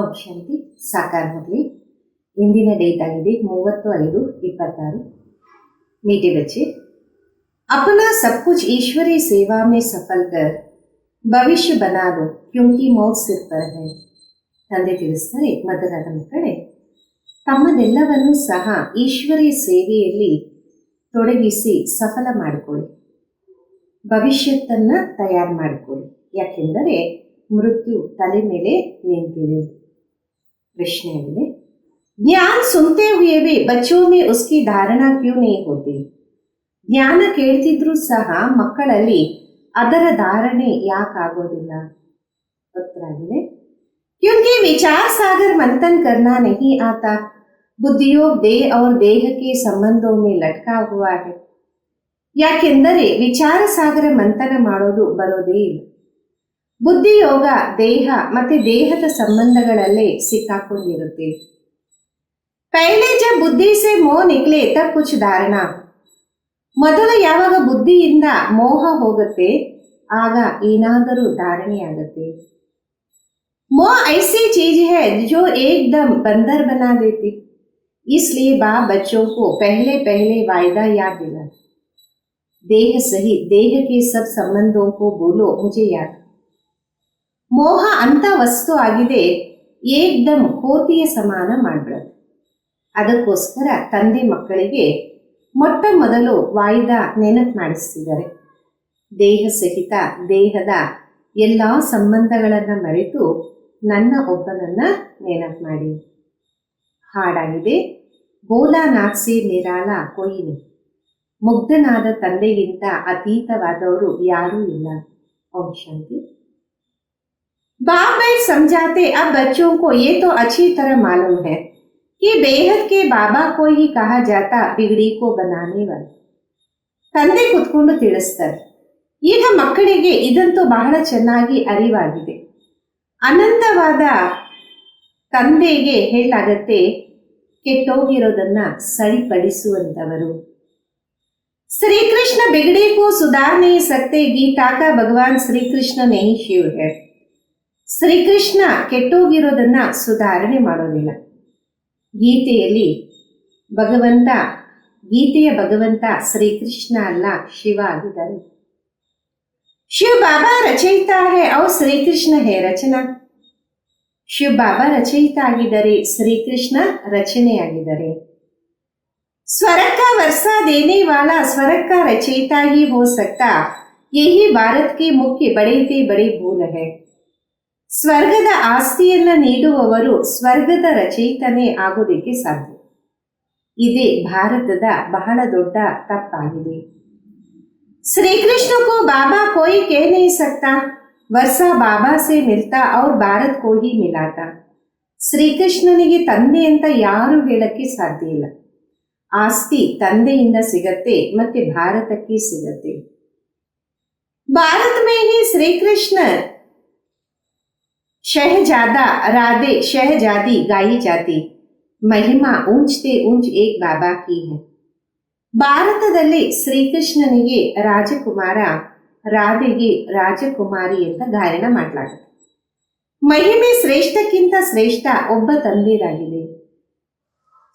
ಓಂ ಶಾಂತಿ ಸಾಕಾರ ಆಗಲಿ. ಇಂದಿನ ಡೇಟ್ ಆಗಿದೆ 30/5/26. मीठे बच्चे, अपना सब कुछ ईश्वरीय सेवा में सफल कर ಭವಿಷ್ಯ ಬನಾ लो क्योंकि मौत सिर पर है. ತಂದೆ ತಿಳಿಸ್ತಾರೆ, ಮಧುರಾದ ಮಕ್ಕಳೇ, ತಮ್ಮದೆಲ್ಲವನ್ನೂ ಸಹ ಈಶ್ವರೀಯ ಸೇವೆಯಲ್ಲಿ ತೊಡಗಿಸಿ ಸಫಲ ಮಾಡಿಕೊಳ್ಳಿ, ಭವಿಷ್ಯತ್ತನ್ನು ತಯಾರು ಮಾಡಿಕೊಳ್ಳಿ. ಯಾಕೆಂದರೆ ಮೃತ್ಯು ತಲೆ ಮೇಲೆ ನಿಂತಿದೆ. ಪ್ರಶ್ನೆಯಾಗಿದೆ, ज्ञान सुनते हुए भी बच्चों में उसकी धारणा क्यों नहीं होती? ಜ್ಞಾನ ಕೇಳ್ತಿದ್ರೂ ಸಹ ಮಕ್ಕಳಲ್ಲಿ ಅದರ ಧಾರಣೆ ಯಾಕಾಗೋದಿಲ್ಲ? ಉತ್ತರ ಆಗಿದೆ, क्योंकि विचार सागर मंथन करना नहीं आता. बुद्धियोग देह और देह के संबंधों में लटका हुआ है. ಯಾಕೆಂದರೆ ವಿಚಾರ ಸಾಗರ ಮಂಥನ ಮಾಡೋದು ಬರೋದೇ ಇಲ್ಲ. ಬುದ್ಧಿಯೋಗ ದೇಹ ಮತ್ತೆ ದೇಹದ ಸಂಬಂಧಗಳಲ್ಲೇ ಸಿಕ್ಕಾಕೊಂಡಿರುತ್ತೆ. ಪಹಲೆ ಜಬ್ ಬುದ್ಧಿ ಸೆ ಮೋಹ ನಿಕ್ಲೆ ತಬ್ ಕುछ ಧಾರಣಾ. ಮೊದಲು ಯಾವಾಗ ಬುದ್ಧಿಯಿಂದ ಮೋಹ ಹೋಗುತ್ತೆ ಆಗ ಏನಾದರೂ ಧಾರಣೆಯಾಗುತ್ತೆ. मोह ऐसी चीज है जो एकदम बंदर बना देती. इसलिए बाप बच्चों को पहले पहले वायदा याद दिला, देह सहित देह के सब संबंधों को बोलो मुझे याद. ಮೋಹ ಅಂತ ವಸ್ತು ಆಗಿದೆ, ಏಕ್ದಮ್ ಕೋತಿಯ ಸಮಾನ ಮಾಡ್ಬಿಡೋದು. ಅದಕ್ಕೋಸ್ಕರ ತಂದೆ ಮಕ್ಕಳಿಗೆ ಮೊಟ್ಟ ಮೊದಲು ವಾಯ್ದಾ ನೆನಪು ಮಾಡಿಸ್ತಿದ್ದಾರೆ. ದೇಹ ಸಹಿತ ದೇಹದ ಎಲ್ಲ ಸಂಬಂಧಗಳನ್ನು ಮರೆತು ನನ್ನ ಒಬ್ಬನನ್ನ ನೆನಪು ಮಾಡಿ. ಹಾಡಾಗಿದೆ, ಬೋಲಾನಾಥ್ ಸೆ ನಿರಾಲ ಕೊಯಿನಿ. ಮುಗ್ಧನಾದ ತಂದೆಗಿಂತ ಅತೀತವಾದವರು ಯಾರೂ ಇಲ್ಲ. ಓಂ ಶಾಂತಿ. बाप बैठ समझाते, अब बच्चों को ये तो अच्छी तरह मालूम है कि बेहद के बाबा को ही कहा जाता बिगड़ी को बनाने वाले. ತಂದೆ ಕುತ್ಕೊಂಡು ತಿಳಿಸ್ತಾರೆ, ಈಗ ಮಕ್ಕಳಿಗೆ ಇದಂತೂ ಬಹಳ ಚೆನ್ನಾಗಿ ಅರಿವಾಗಿದೆ. ಅನಂತವಾದ ತಂದೆಗೆ ಹೇಳಲಾಗತ್ತೆ, ಕೆಟ್ಟೋಗಿರೋದನ್ನ ಸರಿಪಡಿಸುವಂತವರು. ಶ್ರೀಕೃಷ್ಣ ಬಿಗಡಿ ಕೋ ಸುಧಾರ್ नहीं सकते. गीता का भगवान श्री कृष्ण नहीं शिव है. ಶ್ರೀಕೃಷ್ಣ ಕೆಟ್ಟೋಗಿರೋದನ್ನ ಸುಧಾರಣೆ ಮಾಡೋದಿಲ್ಲ. ಗೀತೆಯ ಭಗವಂತ ಶ್ರೀಕೃಷ್ಣ ಅಲ್ಲ, ಶಿವ ಆಗಿದ್ದಾರೆ. ಶಿವ ಬಾಬಾ ರಚಯಿತ ಹೇ ಔರ್ ಶ್ರೀಕೃಷ್ಣ ಹೇ ರಚನಾ. ಶಿವ ಬಾಬಾ ರಚಯಿತ ಆಗಿದ್ದಾರೆ, ಶ್ರೀಕೃಷ್ಣ ರಚನೆಯಾಗಿದ್ದಾರೆ. ಸ್ವರಕ್ಕ ವರ್ಷ ದೇನೆ ವಾಲಾ ಸ್ವರಕ್ಕ ರಚಯಿತ ಹಿ ಹೋ ಸಕ್ತಾ. ಯಹಿ ಭಾರತ್ ಕಿ ಮುಖ್ಯ ಬಡೇತೆ ಬಡೇ ಭೂಲ್ ಹೈ. ಸ್ವರ್ಗದ ಆಸ್ತಿಯನ್ನ ನೀಡುವವರು ಸ್ವರ್ಗದ ರಚಯಿತನೇ ಆಗೋದಕ್ಕೆ ಸಾಧ್ಯ. ಇದೇ ಭಾರತದ ಬಹಳ ದೊಡ್ಡ ತಪ್ಪಾಗಿದೆ. ಶ್ರೀಕೃಷ್ಣ ಕೋ ಬಾಬಾ ಕೋಯಿ ಕಹ ನಹೀ ಸಕ್ತಾ. ವರ್ಷ ಬಾಬಾ ಸೆ ಮಿಲ್ತಾ ಔರ್ ಭಾರತ್ ಕೋ ಹಿ ಮಿಲಾತಾ. ಶ್ರೀಕೃಷ್ಣನಿಗೆ ತಂದೆ ಅಂತ ಯಾರು ಹೇಳಕ್ಕೆ ಸಾಧ್ಯ ಇಲ್ಲ. ಆಸ್ತಿ ತಂದೆಯಿಂದ ಸಿಗತ್ತೆ ಮತ್ತೆ ಭಾರತಕ್ಕೆ ಸಿಗತ್ತೆ. ಭಾರತ ಮೇ ಹಿ ಶ್ರೀಕೃಷ್ಣ शहजादा राधे शहजादी गाई जाती. महिमा ऊंचते ऊंच एक बाबा की है. ಭಾರತದಲ್ಲಿ ಶ್ರೀಕೃಷ್ಣನಿಗೆ ರಾಜಕುಮಾರ, ರಾಧೆಗೆ ರಾಜಕುಮಾರಿ ಅಂತ ಗಾಯನ ಮಾಡಲಾಗುತ್ತೆ. ಮಹಿಮೆ ಶ್ರೇಷ್ಠಕ್ಕಿಂತ ಶ್ರೇಷ್ಠ ಒಬ್ಬ ತಂದೆದಾಗಿದೆ.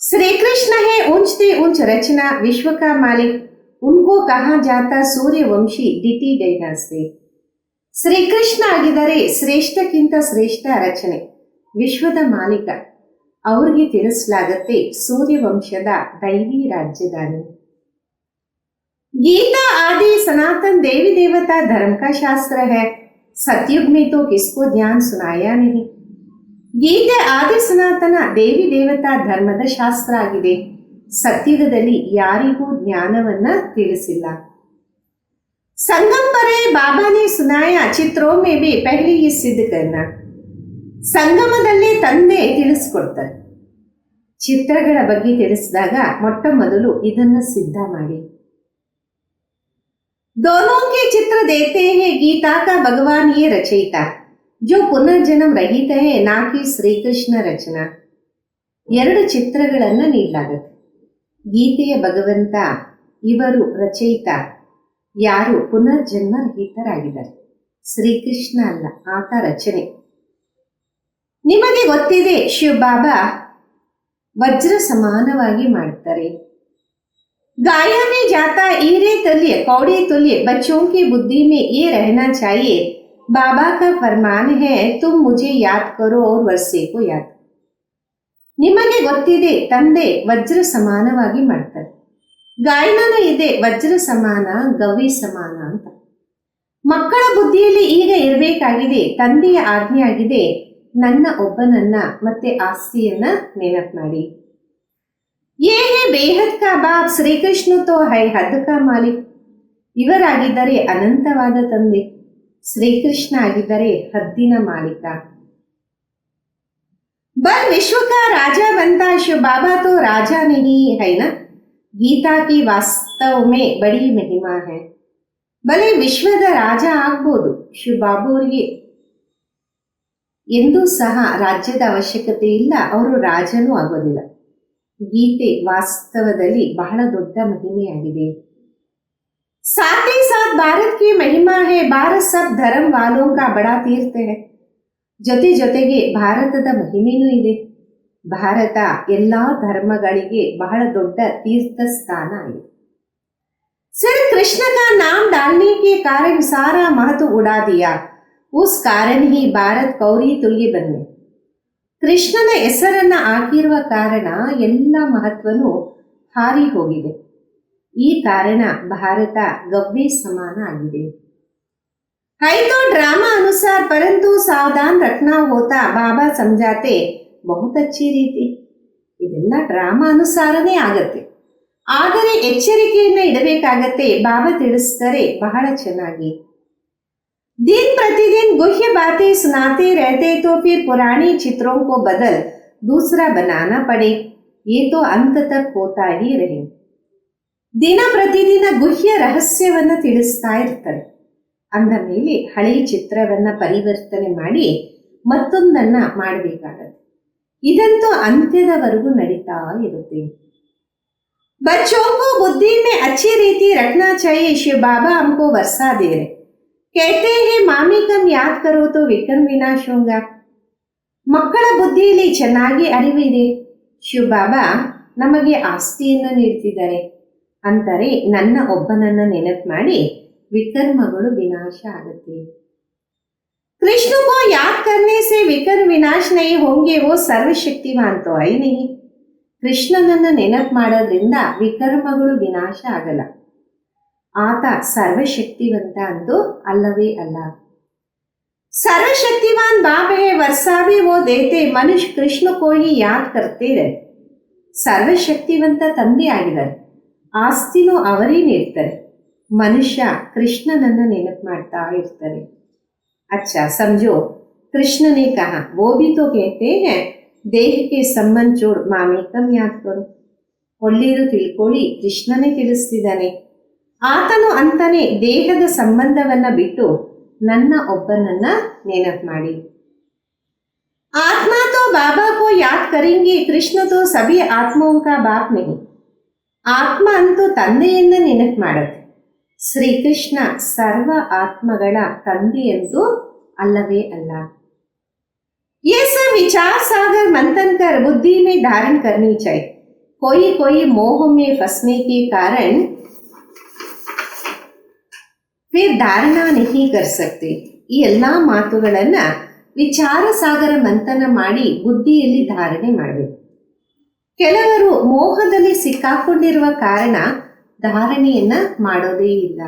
ಶ್ರೀಕೃಷ್ಣ ಹೇ ऊंचते ऊंच रचना विश्व का मालिक. उनको कहा जाता सूर्यವಂಶಿ ದಿತಿ ಡೈನಾಸ್ಟಿ. ಶ್ರೀಕೃಷ್ಣ ಆಗಿದ್ದಾರೆ ಶ್ರೇಷ್ಠಕ್ಕಿಂತ ಶ್ರೇಷ್ಠ ರಚನೆ, ವಿಶ್ವದ ಮಾಲೀಕ. ಅವ್ರಿಗೆ ತಿಳಿಸಲಾಗತ್ತೆ ಸೂರ್ಯವಂಶದ ದೈವಿ ರಾಜ್ಯದಾನಿ. गीता आदि सनातन देवी देवता धर्म का शास्त्र है. सतयुग में तो किसको ज्ञान सुनाया नहीं. ಗೀತೆ ಆದಿ ಸನಾತನ ದೇವಿ ದೇವತಾ ಧರ್ಮದ ಶಾಸ್ತ್ರ ಆಗಿದೆ. ಸತ್ಯುಗದಲ್ಲಿ ಯಾರಿಗೂ ಜ್ಞಾನವನ್ನ ತಿಳಿಸಿಲ್ಲ. संगम पर बाबा ने सुनाया चित्रों में भी पहले ये सिद्ध करना. ಸಂಗಮದಲ್ಲೇ ತಂದೆ ತಿಳಿಸ್ಕೊಡ್ತಾರೆ. ಚಿತ್ರಗಳ ಬಗ್ಗೆ ತಿಳಿಸಿದಾಗ ಮೊಟ್ಟ ಮೊದಲು ಇದನ್ನ ಸಿದ್ಧ ಮಾಡಿ. दोनों के चित्र देते हैं. गीता का भगवान ये रचयिता जो पुनर्जन्म रहित है ना कि ಶ್ರೀಕೃಷ್ಣ ರಚನಾ. ಎರಡು ಚಿತ್ರಗಳನ್ನ ನೀಡಲಾಗುತ್ತೆ. ಗೀತೆಯ ಭಗವಂತ ಇವರು ರಚಯಿತ, ಯಾರು ಪುನರ್ಜನ್ಮ ರಹಿತರಾಗಿದ್ದಾರೆ. ಶ್ರೀಕೃಷ್ಣ ಅಲ್ಲ, ಆತ ರಚನೆ. ನಿಮಗೆ ಗೊತ್ತಿದೆ, ಶಿವ ಬಾಬಾ ವಜ್ರ ಸಮಾನವಾಗಿ ಮಾಡ್ತಾರೆ. गाया में जाता हीरे तुल्य कौड़े तुल्य बच्चों की बुद्धि में ये रहना चाहिए, बाबा का फरमान है तुम मुझे याद करो और वर्षे को याद. ನಿಮಗೆ ಗೊತ್ತಿದೆ, ತಂದೆ ವಜ್ರ ಸಮಾನವಾಗಿ ಮಾಡ್ತಾರೆ. ಗಾಯನನೂ ಇದೆ, ವಜ್ರ ಸಮಾನ ಗವಿ ಸಮಾನ ಅಂತ. ಮಕ್ಕಳ ಬುದ್ಧಿಯಲ್ಲಿ ಈಗ ಇರಬೇಕಾಗಿದೆ, ತಂದೆಯ ಆಜ್ಞೆ ಆಗಿದೆ, ನನ್ನ ಒಬ್ಬನನ್ನ ಮತ್ತೆ ಆಸ್ತಿಯನ್ನ ನೆನಪು ಮಾಡಿ. ಯೇ ಹೇ ಬೇಹದ್ ಕಾ ಬಾಪ್, ಶ್ರೀಕೃಷ್ಣ ತೋ ಹೈ ಹದ್ ಕಾ ಮಾಲಿಕ್. ಇವರಾಗಿದ್ದರೆ ಅನಂತವಾದ ತಂದೆ, ಶ್ರೀಕೃಷ್ಣ ಆಗಿದ್ದರೆ ಹದ್ದಿನ ಮಾಲೀಕ. बल विश्व का राजा बनता शिव बाबा तो राजा नहीं है ना. गीता की वास्तव में बड़ी महिमा है. भले ವಿಶ್ವದ ರಾಜ ಆಗ್ಬೋದು, ಶಿವ ಬಾಬು ಅವರಿಗೆ ಎಂದೂ ಸಹ ರಾಜ್ಯದ ಅವಶ್ಯಕತೆ ಇಲ್ಲ, ಅವರು ರಾಜನೂ ಆಗೋದಿಲ್ಲ. ಗೀತೆ ವಾಸ್ತವದಲ್ಲಿ ಬಹಳ ದೊಡ್ಡ ಮಹಿಮೆಯಾಗಿದೆ. साथ ही साथ भारत की महिमा है, भारत सब धर्म वालों का बड़ा तीर्थ है. ಜೊತೆ ಜೊತೆಗೆ ಭಾರತದ ಮಹಿಮೆನೂ ಇದೆ. ಭಾರತ ಎಲ್ಲಾ ಧರ್ಮಗಳಿಗೆ ಬಹಳ ದೊಡ್ಡ ತೀರ್ಥ ಸ್ಥಾನ ಆಗಿದೆ. सिर्फ कृष्ण का नाम डालने के कारण सारा महत्व उड़ा दिया, उस कारण ही भारत कौरी तुल्य बने. ಕೃಷ್ಣನ ಹೆಸರನ್ನ ಹಾಕಿರುವ ಕಾರಣ ಎಲ್ಲ ಮಹತ್ವನು ಹಾರಿ ಹೋಗಿದೆ. ಈ ಕಾರಣ ಭಾರತ ಗವ್ವೆ ಸಮಾನ ಆಗಿದೆ. है तो ड्रामा अनुसार परंतु सावधान रखना होता, बाबा समझाते बहुत अच्छी ರೀತಿ. ಇದೆಲ್ಲ ಡ್ರಾಮಾ ಅನುಸಾರನೇ ಆಗತ್ತೆ, ಆದರೆ ಎಚ್ಚರಿಕೆಯನ್ನ ಇಡಬೇಕಾಗತ್ತೆ. ಬಾಬಾ ತಿಳಿಸ್ತಾರೆ ಬಹಳ ಚೆನ್ನಾಗಿ. दिन प्रतिदिन गुह्य बातें सुनाते रहते तो फिर पुराने चित्रों को बदल दूसरा बनाना पड़े, ये तो अंत तक होता ही रहे. ದಿನ ಪ್ರತಿದಿನ ಗುಹ್ಯ ರಹಸ್ಯವನ್ನ ತಿಳಿಸ್ತಾ ಇರ್ತಾರೆ. ಅಂದ ಮೇಲೆ ಹಳೆ ಚಿತ್ರವನ್ನ ಪರಿವರ್ತನೆ ಮಾಡಿ ಮತ್ತೊಂದನ್ನ ಮಾಡಬೇಕಾಗತ್ತೆ. ಇದಂತೂ ಅಂತ್ಯದವರೆಗೂ ನಡೀತಾ ಇರುತ್ತೆ. बच्चों को बुद्धि में अच्छी रीति रखना चाहिए, शिव बाबा हमको वर्षा दे रहे. कहते हैं मामी कम याद करो तो विक्रम विनाश होगा. ಮಕ್ಕಳ ಬುದ್ಧಿಯಲ್ಲಿ ಚೆನ್ನಾಗಿ ಅರಿವಿದೆ, ಶಿವ ಬಾಬಾ ನಮಗೆ ಆಸ್ತಿಯನ್ನು ನೀಡ್ತಿದ್ದಾರೆ ಅಂತಾರೆ, ನನ್ನ ಒಬ್ಬನನ್ನ ನೆನಪು ಮಾಡಿ ವಿಕರ್ಮಗಳು ವಿನಾಶ ಆಗುತ್ತೆ. कृष्ण को याद करने से विकर्म विनाश नहीं होंगे, वो सर्वशक्तिवान तो है नहीं. ಕೃಷ್ಣನನ್ನ ನೆನಪು ಮಾಡೋದ್ರಿಂದ ವಿಕರ್ಮಗಳು ವಿನಾಶ ಆಗಲ್ಲ, ಆತ ಸರ್ವಶಕ್ತಿವಂತ ಅಂತೂ ಅಲ್ಲವೇ ಅಲ್ಲ. सर्वशक्तिवान बाप है, वर्षा भी वो देते, मनुष्य कृष्ण को ही याद करते रहे. ಸರ್ವಶಕ್ತಿವಂತ ತಂದೆ ಆಗಿದ್ದಾರೆ, ಆಸ್ತಿನೂ ಅವರೇ ನೀಡ್ತಾರೆ, ಮನುಷ್ಯ ಕೃಷ್ಣನನ್ನ ನೆನಪು ಮಾಡ್ತಾ ಇರ್ತಾರೆ. अच्छा समझो, कृष्ण ने कहा वो भी तो कहते हैं देह के संबंध जोड़ मामे कम याद करो. ಒಳ್ಳೆಯದು ತಿಳ್ಕೊಳ್ಳಿ, ಕೃಷ್ಣನೇ ತಿಳಿಸ್ತಿದ್ದಾನೆ, ಆತನು ಅಂತಾನೆ ದೇಹದ ಸಂಬಂಧವನ್ನ ಬಿಟ್ಟು ನನ್ನ ಒಬ್ಬನನ್ನ ನೆನಪು ಮಾಡಿ. आत्मा तो बाबा को याद करेंगे, कृष्ण तो सभी आत्माओं का बाप नहीं. ಆತ್ಮ ಅಂತೂ ತಂದೆಯನ್ನ ನೆನಪು ಮಾಡುತ್ತೆ, ಶ್ರೀಕೃಷ್ಣ ಸರ್ವ ಆತ್ಮಗಳ ತಂದೆಯಂತೂ ಅಲ್ಲವೇ ಅಲ್ಲ. ये सब विचार सागर मंथन कर बुद्धि में धारण करनी चाहिए. कोई कोई मोह में फंसने के कारण फिर धारणा नहीं कर सकते. ಈ ಎಲ್ಲಾ ಮಾತುಗಳನ್ನ ವಿಚಾರ ಸಾಗರ ಮಂಥನ ಮಾಡಿ ಬುದ್ಧಿಯಲ್ಲಿ ಧಾರಣೆ ಮಾಡಬೇಕು. ಕೆಲವರು ಮೋಹದಲ್ಲಿ ಸಿಕ್ಕಾಕೊಂಡಿರುವ ಕಾರಣ ಧಾರಣೆಯನ್ನ ಮಾಡೋದೇ ಇಲ್ಲ.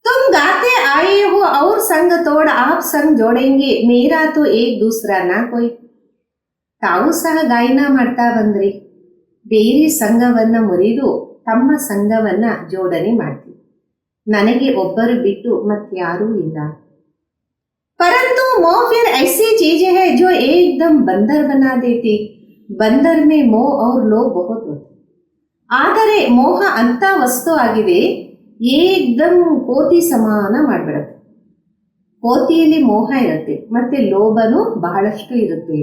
तुम गाते आए हो और संग तोड़ आप संग जोड़ेंगे, मेरा तो एक दूसरा ना कोई. ತಾವು ಸಹ ಗಾಯನ ಮಾಡ್ತಾ ಬಂದ್ರಿ, ಬೇರೆ ಸಂಘವನ್ನ ಮುರಿದು ತಮ್ಮ ಸಂಘವನ್ನ ಜೋಡಣೆ ಮಾಡ್ತೀವಿ, ನನಗೆ ಒಬ್ಬರು ಬಿಟ್ಟು ಮತ್ಯಾರೂ ಇಲ್ಲ. परंतु मोह फिर ऐसी चीज है जो एकदम बंदर बना देती. बंदर में मोह और लोभ बहुत होते. ಆದರೆ ಮೋಹ ಅಂತ ವಸ್ತು ಆಗಿದೆ, ಏಕ್ದಮ್ ಕೋತಿ ಸಮಾನ ಮಾಡ್ಬಿಡುತ್ತೆ. ಕೋತಿಯಲ್ಲಿ ಮೋಹ ಇರುತ್ತೆ, ಮತ್ತೆ ಲೋಭನೂ ಬಹಳಷ್ಟು ಇರುತ್ತೆ.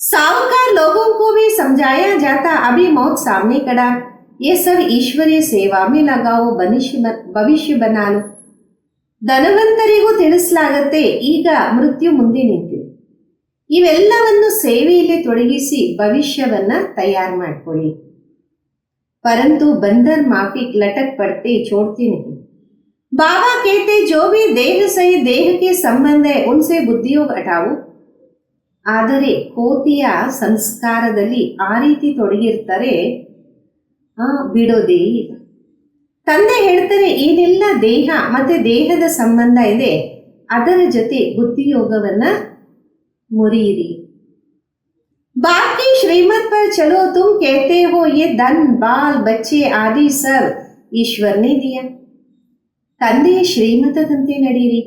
साहूकार लोगों को भी समझाया जाता, अभी मौत सामने खड़ा, ये सब ईश्वरीय सेवा में लगाओ, भविष्य बना लो. ಧನವಂತರಿಗೂ ತಿಳಿಸಲಾಗತ್ತೆ, ಈಗ ಮೃತ್ಯು ಮುಂದೆ ನಿಂತಿದೆ. ಇವೆಲ್ಲವನ್ನು ಸೇವೆಯಲ್ಲಿ ತೊಡಗಿಸಿ ಭವಿಷ್ಯವನ್ನ ತಯಾರು ಮಾಡ್ಕೊಳ್ಳಿ. परंतु बंधन माफिक लटक पड़ते छोड़ते नहीं। बाबा कहते जो भी देह से देह के संबंध है उनसे बुद्धियोग हटाओ. ಆದರೆ ಕೋತಿಯ ಸಂಸ್ಕಾರದಲ್ಲಿ ಆ ರೀತಿ ತೊಡಗಿರ್ತಾರೆ, ಬಿಡೋದೇ ಇಲ್ಲ. ತಂದೆ ಹೇಳ್ತಾರೆ ಏನೆಲ್ಲ ದೇಹ ಮತ್ತೆ ದೇಹದ ಸಂಬಂಧ ಇದೆ ಅದರ ಜೊತೆ ಬುದ್ಧಿಯೋಗವನ್ನ ಮುರಿಯಿರಿ. बाकी श्रीमत पर चलो, तुम कहते हो ये धन बाल बच्चे आदि सब ईश्वर ने दिया. ತಂದೆಯ ಶ್ರೀಮತದಂತೆ ನಡೀರಿ.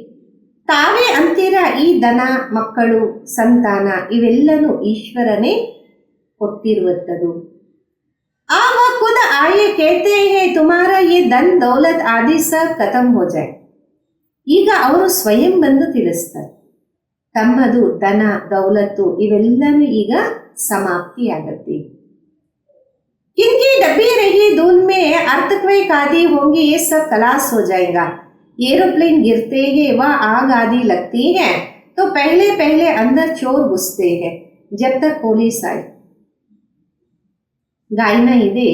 ತಾವೇ ಅಂತೀರ ಈ ದನ ಮಕ್ಕಳು ಸಂತಾನ ಇವೆಲ್ಲನೂ ಈಶ್ವರನೇ ಕೊಟ್ಟಿರುವಂಥದ್ದು. ಆ ಖುದ ಆಯೇ कहते हैं तुम्हारा ये धन दौलत आदि सब खत्म हो जाए. ಈಗ ಅವರು ಸ್ವಯಂ ಬಂದು ತಿಳಿಸ್ತಾರೆ ತಮ್ಮದು ಧನ ದೌಲತ್ತು ಇವೆಲ್ಲನೂ ಈಗ समाप्ति किनकी डब्बी रही धूल में अर्थक्वेक आदि होंगे, ये सब खलास हो जाएगा. एरोप्लेन गिरते हैं वह आग आदि लगती है तो पहले पहले अंदर चोर घुसते हैं जब तक पुलिस आए. ಗಾಯನ ಇದೆ,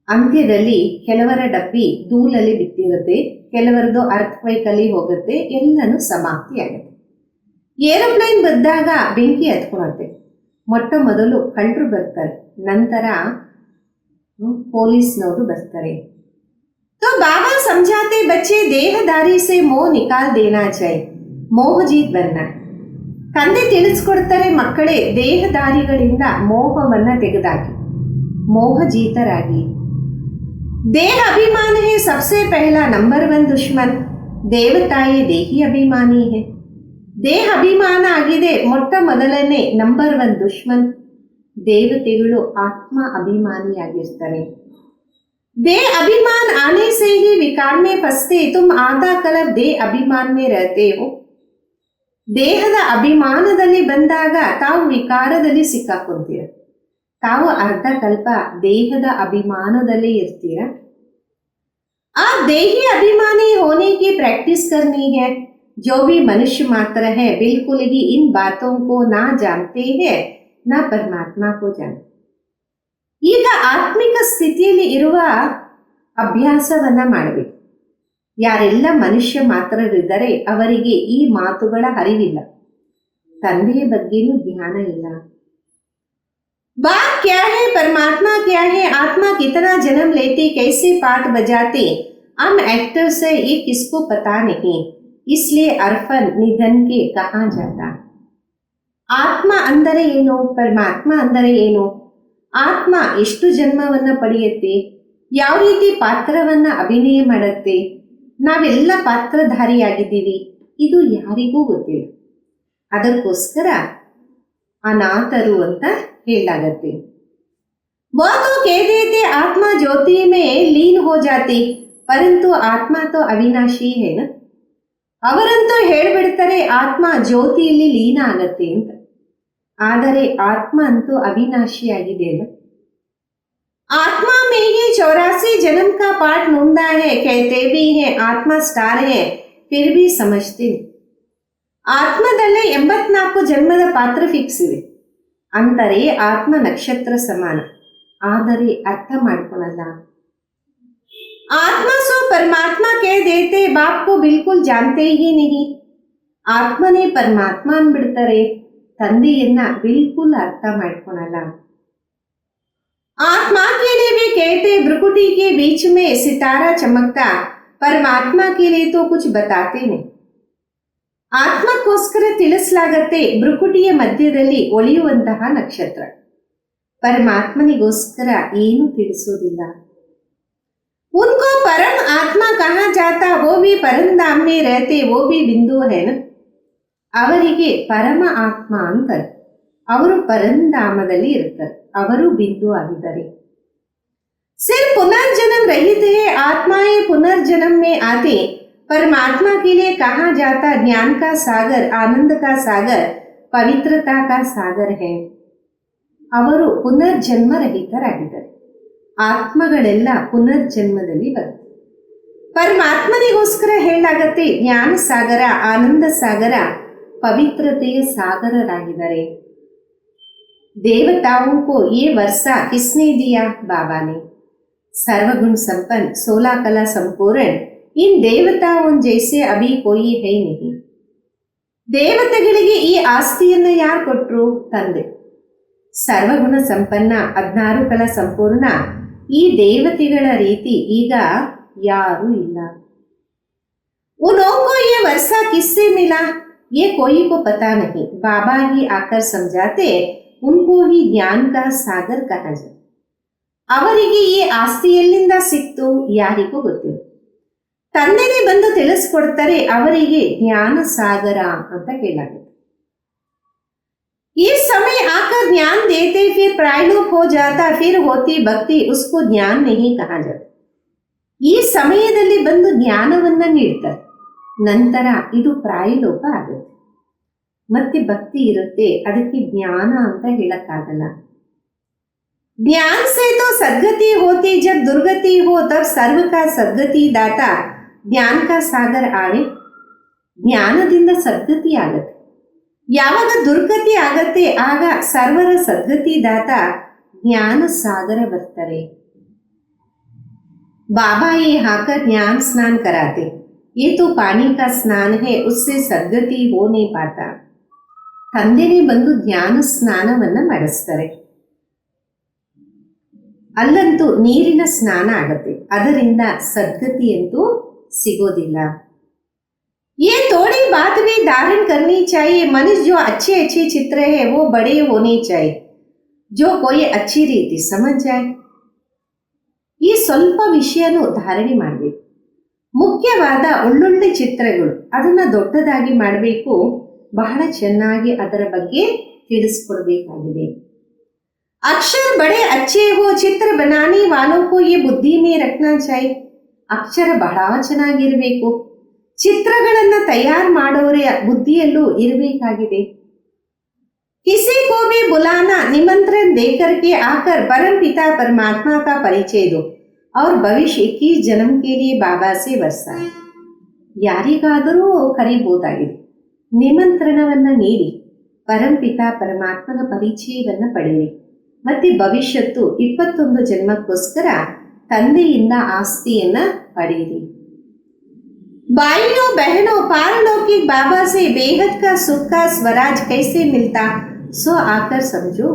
ಅಂತ್ಯದಲ್ಲಿ ಕೆಲವರ ಡಬ್ಬಿ ಧೂಳಲ್ಲಿ ಬಿದ್ದಿರುತ್ತೆ, ಕೆಲವರದು ಅರ್ಥಕ್ವೇಕ್ ಅಲ್ಲಿ ಹೋಗುತ್ತೆ, ಎಲ್ಲನೂ ಸಮಾಪ್ತಿ ಆಗುತ್ತೆ. ಏರೋಪ್ಲೇನ್ ಬಿದ್ದಾಗ ಬೆಂಕಿ ಹತ್ಕೊಳತ್ತೆ, ಮೊಟ್ಟ ಮೊದಲು ಕಳ್ಳರು ಬರ್ತಾರೆ, ನಂತರ ಪೊಲೀಸ್ನವರು ಬರ್ತಾರೆ. तो बाबा समझाते बच्चे देहदारी से मोह निकाल देना चाहिए, मोह जीत बनना. ತಂದೆ ತಿಳಿಸ್ಕೊಡ್ತಾರೆ ಮಕ್ಕಳೇ ದೇಹದಾರಿಗಳಿಂದ ಮೋಹವನ್ನ ತೆಗೆದಾಕಿ ಮೋಹಜೀತರಾಗಿ. ದೇಹ ಅಭಿಮಾನ है सबसे पहला नंबर 1 दुश्मन. ದೇವತಾಯೇ ದೇಹಿ ಅಭಿಮಾನಿ है. ದೇಹ ಅಭಿಮಾನ ಆಗಿದೆ ಮೊಟ್ಟ ಮೊದಲನೇ ನಂಬರ್ 1 ದುಶ್ಮನ್. ದೇವತೆಗಳು ಆತ್ಮ ಅಭಿಮಾನಿಯಾಗಿರ್ತಾರೆ. देह अभिमान आने से ही विकार में फंसते, तुम आधा कल्प देह अभिमान में रहते हो. ದೇಹದ ಅಭಿಮಾನದಲ್ಲಿ ಬಂದಾಗ ತಾವು ವಿಕಾರದಲ್ಲಿ ಸಿಕ್ಕಾಕೊಂತೀರ, ತಾವು ಅರ್ಧ ಕಲ್ಪ ದೇಹದ ಅಭಿಮಾನದಲ್ಲೇ ಇರ್ತೀರ. आप देही अभिमानी होने की प्रैक्टिस करनी है. जो भी मनुष्य मात्र है बिल्कुल ही इन बातों को ना जानते हैं ना परमात्मा को जानते. ಈಗ ಆತ್ಮಿಕ ಸ್ಥಿತಿಯಲ್ಲಿ ಇರುವ ಅಭ್ಯಾಸವನ್ನ ಮಾಡಬೇಕು. ಯಾರೆಲ್ಲ ಮನುಷ್ಯ ಮಾತ್ರರಿದ್ದಾರೆ ಅವರಿಗೆ ಈ ಮಾತುಗಳ ಅರಿವಿಲ್ಲ, ತಂದೆಯ ಬಗ್ಗೆನೂ ಜ್ಞಾನ ಇಲ್ಲ. बात क्या है, परमात्मा क्या है, आत्मा कितना जन्म लेती, कैसे पाठ बजाते, हम एक्टर से ये किसको पता नहीं, इसलिए अर्फन निधन के कहा जाता. ಆತ್ಮ ಅಂದರೆ ಏನು, ಪರಮಾತ್ಮ ಅಂದರೆ ಏನು, ಆತ್ಮ ಎಷ್ಟು ಜನ್ಮವನ್ನ ಪಡೆಯುತ್ತೆ, ಯಾವ ರೀತಿ ಪಾತ್ರವನ್ನ ಅಭಿನಯ ಮಾಡುತ್ತೆ, ನಾವೆಲ್ಲ ಪಾತ್ರಧಾರಿಯಾಗಿದ್ದೀವಿ, ಇದು ಯಾರಿಗೂ ಗೊತ್ತಿಲ್ಲ. ಅದಕ್ಕೋಸ್ಕರ ಅನಾಥರು ಅಂತ ಹೇಳಲಾಗತ್ತೆ. वो तो कह देते आत्मा ज्योति में लीन हो जाती, परंतु आत्मा तो अविनाशी है ना. ಅವರಂತೂ ಹೇಳ್ಬಿಡ್ತಾರೆ ಆತ್ಮ ಜ್ಯೋತಿಯಲ್ಲಿ ಲೀನ ಆಗತ್ತೆ ಅಂತ, ಆದರೆ ಆತ್ಮ ಅಂತೂ ಅವಿನಾಶಿಯಾಗಿದೆ ಅಲ್ಲ. आत्मा में ही 84 जन्म का पाठ नूंदा है, कहते भी हैं आत्मा स्टार है, फिर भी समझते नहीं. ಆತ್ಮದಲ್ಲೇ 84 ಜನ್ಮದ ಪಾತ್ರ ಫಿಕ್ಸ್ ಇದೆ ಅಂತಾರೆ, ಆತ್ಮ ನಕ್ಷತ್ರ ಸಮಾನ, ಆದರೆ ಅರ್ಥ ಮಾಡ್ಕೊಳಲ್ಲ. आत्मा सो परमात्मा कह देते, बाप को बिल्कुल जानते ही नहीं. ಆತ್ಮನೇ ಪರಮಾತ್ಮ ಅಂದ್ಬಿಡ್ತಾರೆ, ತಂದೆಯನ್ನ ಬಿಲ್ಕುಲ್ ಅರ್ಥ ಮಾಡ್ಕೊಳಲ್ಲ. आत्मा के लिए भी कहते भ्रुकुटी के बीच में सितारा चमकता, परमात्मा के लिए तो कुछ बताते नहीं. ಆತ್ಮಕ್ಕೋಸ್ಕರ ತಿಳಿಸಲಾಗತ್ತೆ ಭ್ರುಕುಟಿಯ ಮಧ್ಯದಲ್ಲಿ ಒಳೆಯುವಂತಹ ನಕ್ಷತ್ರ, ಪರಮಾತ್ಮನಿಗೋಸ್ಕರ ಏನು ತಿಳಿಸೋದಿಲ್ಲ. उनको परम आत्मा कहा जाता, वो भी परम धाम में रहते, वो भी बिंदु है ना. ಅವರಿಗೆ ಪರಮ ಆತ್ಮ ಅಂತಾರೆ, ಅವರು ಪರಂಧಾಮದಲ್ಲಿ ಇರ್ತಾರೆ, ಅವರು ಬಿಂದು ಆಗಿದ್ದಾರೆ. सिर्फ पुनर्जन्म रहित है, आत्माएं पुनर्जन्म में आते. परमात्मा के लिए कहा जाता ज्ञान का सागर, आनंद का सागर, पवित्रता का सागर है. ಅವರು ಪುನರ್ಜನ್ಮ ರಹಿತರಾಗಿದ್ದಾರೆ. ಆತ್ಮಗಳೆಲ್ಲ ಪುನರ್ಜನ್ಮದಲ್ಲಿ ಬರುತ್ತೆ. ಪರಮಾತ್ಮನಿಗೋಸ್ಕರ ಹೇಳಲಾಗತ್ತೆ, ಜ್ಞಾನ ಸಾಗರ, ಆನಂದ ಸಾಗರ, ಪವಿತ್ರತೆಯ ಸಾಗರರಾಗಿದ್ದಾರೆ. देवताओं को ये वर्षा किसने दिया? बाबा ने। सर्वगुण संपन्न, 16 कला संपूर्ण इन देवताओं जैसे अभी कोई है नहीं. ದೇವತೆಗಳಿಗೆ ಈ ಆಸ್ತಿಯನ್ನು ಯಾರು ಕೊಟ್ಟರು? ತಂದೆ. ಸರ್ವಗುಣ ಸಂಪನ್ನ, 16 ಕಲಾ ಸಂಪೂರ್ಣ ಈ ದೇವತೆಗಳ ರೀತಿ ಈಗ ಯಾರೂ ಇಲ್ಲ. उनको ये वर्षा किससे मिला? ये कोई को पता नहीं. बाबा ही आकर समझाते, उनको ही ज्ञान का सागर कहा जाए. ಅವರಿಗೆ ಈ ಆಸ್ತಿ ಎಲ್ಲಿಂದ ಸಿಕ್ತು? ಯಾರಿಗೂ ಗೊತ್ತಿಲ್ಲ. ತಂದೆನೇ ಬಂದು ತಿಳಿಸ್ಕೊಡ್ತಾರೆ, ಅವರಿಗೆ ಜ್ಞಾನ ಸಾಗರ ಅಂತ ಹೇಳಲಾಗುತ್ತೆ. इस समय आकर ज्ञान देते, फिर प्रायलोप हो जाता, फिर होती भक्ति, उसको ज्ञान नहीं कहा जाता. ಈ ಸಮಯದಲ್ಲಿ ಬಂದು ಜ್ಞಾನವನ್ನ ನೀಡ್ತಾರೆ, ನಂತರ ಇದು ಪ್ರಾಯಲೋಪ ಆಗುತ್ತೆ, ಮತ್ತೆ ಭಕ್ತಿ ಇರುತ್ತೆ, ಅದಕ್ಕೆ ಜ್ಞಾನ ಅಂತ ಹೇಳಕ್ಕಾಗಲ್ಲ. ज्ञान से तो सद्गति होती, जब दुर्गति हो तब सर्व का सद्गति दाता ज्ञान का सागर आवे. ಜ್ಞಾನದಿಂದ ಸದ್ಗತಿ ಆಗತ್ತೆ, ಯಾವಾಗ ದುರ್ಗತಿ ಆಗತ್ತೆ ಆಗ ಸರ್ವರ ಸದ್ಗತಿ ದಾತ ಜ್ಞಾನ ಸಾಗರ ಬರ್ತಾರೆ. बाबा ये हाकर ज्ञान स्नान कराते, ये तो पानी का स्नान है, उससे सद्गति हो नहीं पाता. ತಂದೆನೇ ಬಂದು ಜ್ಞಾನ ಸ್ನಾನವನ್ನ ಮಾಡಿಸ್ತಾರೆ, ಅಲ್ಲಂತೂ ನೀರಿನ ಸ್ನಾನ ಆಗತ್ತೆ, ಅದರಿಂದ ಸದ್ಗತಿಯಂತೂ ಸಿಗೋದಿಲ್ಲ. ये थोड़ी बात भी धारण करनी चाहिए. मनुष्य जो अच्छे अच्छे चित्र है वो बड़े होने चाहिए, जो कोई अच्छी ರೀತಿ समझ जाए. ಈ ಸ್ವಲ್ಪ ವಿಷಯನೂ ಧಾರಣೆ ಮಾಡಬೇಕು. ಮುಖ್ಯವಾದ ಒಳ್ಳೊಳ್ಳೆ ಚಿತ್ರಗಳು, ಅದನ್ನ ದೊಡ್ಡದಾಗಿ ಮಾಡಬೇಕು, ಬಹಳ ಚೆನ್ನಾಗಿ ಅದರ ಬಗ್ಗೆ ತಿಳಿಸ್ಕೊಡ್ಬೇಕಾಗಿದೆ. ಅಕ್ಷರ ಬಡೆ ಅಚ್ಚೆ ಹೋ, ಚಿತ್ರ ಬನಾನೆ ವಾಲೋ ಕೋ ಯೇ ಬುದ್ಧಿ ಮೇ ರಖನಾ ಚಾಹಿಯೆ. ಅಕ್ಷರ ಬಹಳ ಚೆನ್ನಾಗಿರಬೇಕು, ಚಿತ್ರಗಳನ್ನ ತಯಾರು ಮಾಡೋರ ಬುದ್ಧಿಯಲ್ಲೂ ಇರಬೇಕಾಗಿದೆ. किसी को भी बुलाना, निमंत्रण देकर के आकर परम पिता परमात्मा का परिचय दो और भविष्य 21 जन्म के लिए बाबा से वर्षा. ಯಾರಿಗಾದರೂ ಕರೀಬಹುದಾಗಿದೆ, ನಿಮಂತ್ರಣವನ್ನ ನೀಡಿ ಪರಂಪಿತ ಪರಮಾತ್ಮನ ಪರಿಚಯವನ್ನ ಪಡೆಯಿರಿ, ಮತ್ತೆ ಭವಿಷ್ಯತ್ತು 21 ಜನ್ಮಕ್ಕೋಸ್ಕರ ತಂದೆಯಿಂದ ಆಸ್ತಿಯನ್ನ ಪಡೆಯಿರಿ. भाइयों बहनों, पारलौकिक बाबा से बेहद का सुख का स्वराज कैसे मिलता, सो आकर समझो.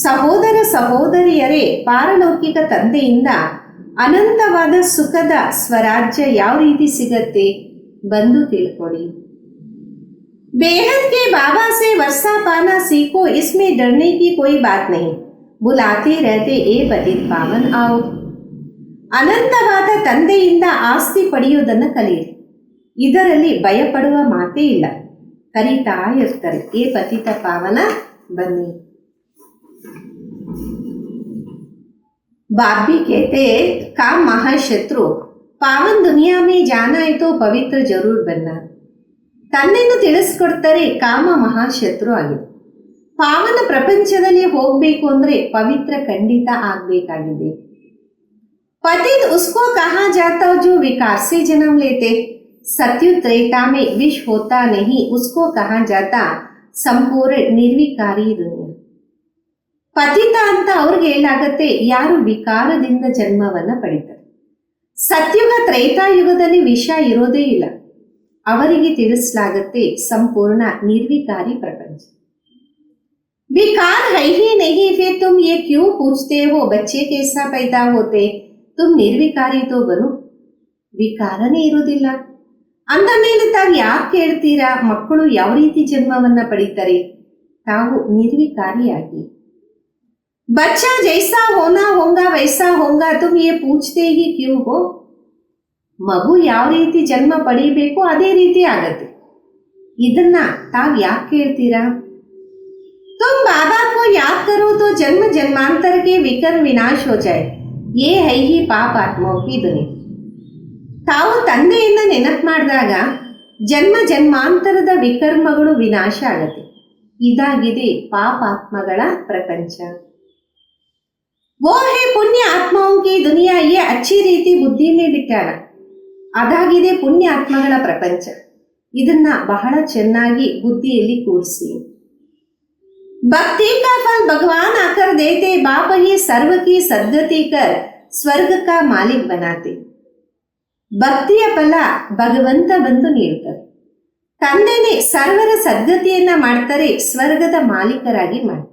ಸಹೋದರ ಸಹೋದರಿಯರೇ, ಪಾರಲೌಕಿಕ ತಂದೆಯಿಂದ ಅನಂತವಾದ ಸುಖದ ಸ್ವರಾಜ್ಯ ಯಾವ ರೀತಿ ಸಿಗತ್ತೆ, ಬಂದು ತಿಳ್ಕೊಳ್ಳಿ. बेहद के बाबा से वर्षा पाना सीखो, इसमें डरने की कोई बात नहीं. बुलाते रहते ए पतित पावन आओ. ಅನಂತವಾದ ತಂದೆಯಿಂದ ಆಸ್ತಿ ಪಡೆಯುವುದನ್ನು ಕಲಿಯಿರಿ, ಇದರಲ್ಲಿ ಭಯಪಡುವ ಮಾತೇ ಇಲ್ಲ. ಕರೀತಾ ಇರ್ತಾರೆ, ಏ ಪತಿತ ಪಾವನ ಬನ್ನಿ. बाप भी कहते, काम महाशत्रु, पावन दुनिया में जाना है तो पवित्र जरूर बनना. ತಂದೆಯನ್ನು ತಿಳಿಸ್ಕೊಡ್ತಾರೆ, ಕಾಮ ಮಹಾಶತ್ರು ಆಗಿದೆ, ಪಾವನ ಪ್ರಪಂಚದಲ್ಲಿ ಹೋಗ್ಬೇಕು ಅಂದ್ರೆ ಪವಿತ್ರ ಖಂಡಿತ ಆಗ್ಬೇಕಾಗಿದೆ. पतित उसको कहा जाता जो विकार से जन्म लेते, सत्युग त्रेता में विष होता नहीं, उसको कहा जाता संपूर्ण निर्विकारी दुनिया. ಪತಿತ ಅಂತ ಅವ್ರಿಗೆ ಹೇಳಾಗತ್ತೆ ಯಾರು ವಿಕಾರದಿಂದ ಜನ್ಮವನ್ನ ಪಡಿತಾರೆ. ಸತ್ಯುಗ ತ್ರೈತಾಯುಗದಲ್ಲಿ ವಿಷ ಇರೋದೇ ಇಲ್ಲ, ಅವರಿಗೆ ತಿಳಿಸಲಾಗತ್ತೆ ಸಂಪೂರ್ಣ ನಿರ್ವಿಕಾರಿ ಪ್ರಪಂಚ. विकार है ही नहीं, फिर तुम ये क्यों पूछते हो बच्चे कैसा पैदा होते, तुम ನಿರ್ವಿಕಾರಿ ತೋ ಬನು. ವಿಕಾರನೇ ಇರೋದಿಲ್ಲ ಅಂದ ಮೇಲೆ ತಾವು ಯಾಕೆ ಕೇಳ್ತೀರಾ, ಮಕ್ಕಳು ಯಾವ ರೀತಿ ಜನ್ಮವನ್ನ ಪಡಿತಾರೆ, ತಾವು ನಿರ್ವಿಕಾರಿಯಾಗಿ. ಬಚ್ಚಾ ಜೈಸಾ ಹೋನಾ ಹೋಂಗಾ ವೈಸಾ ಹೋಂಗಾ, ತುಮ್ ಯೇ ಪೂಚ್ತೆ ಹಿ ಕ್ಯೂ ಹೋ. ಮಗು ಯಾವ ರೀತಿ ಜನ್ಮ ಪಡಿಬೇಕು ಅದೇ ರೀತಿ ಆಗತ್ತೆ, ಇದನ್ನ ತಾವು ಯಾಕೆ ಕೇಳ್ತೀರಾ. तुम बाबा को याद करो तो जन्म जन्मांतर के विकर्म विनाश हो जाए, ये है ही ಪಾಪ ಆತ್ಮೋं की दुनिया. ತಾವು ತಂದೆಯನ್ನ ನೆನಪು ಮಾಡಿದಾಗ ಜನ್ಮ ಜನ್ಮಾಂತರದ ವಿಕರ್ಮಗಳು ವಿನಾಶ ಆಗತ್ತೆ, ಇದಾಗಿದೆ ಪಾಪಾತ್ಮಗಳ ಪ್ರಪಂಚ. वो है पुण्य आत्माओं की दुनिया, ये अच्छी ರೀತಿ ಬುದ್ಧಿ ಮೇ ಬಿಟ್ಟಾನ. ಅದಾಗಿದೆ ಪುಣ್ಯ ಆತ್ಮಗಳ ಪ್ರಪಂಚ. ಇದನ್ನ ಬಹಳ ಚೆನ್ನಾಗಿ ಬುದ್ಧಿಯಲ್ಲಿ ಕೂರಿಸಿ. भक्ति का फल भगवान आकर देते, बाप ही सर्व की सद्गति कर स्वर्ग का मालिक बनाते. ಭಕ್ತಿಯ ಫಲ ಭಗವಂತ ಬಂದು ನೀಡುತ್ತಾರೆ. ತಂದೆನೇ ಸರ್ವರ ಸದ್ಗತಿಯನ್ನ ಮಾಡ್ತಾರೆ, ಸ್ವರ್ಗದ ಮಾಲೀಕರಾಗಿ ಮಾಡ್ತಾರೆ.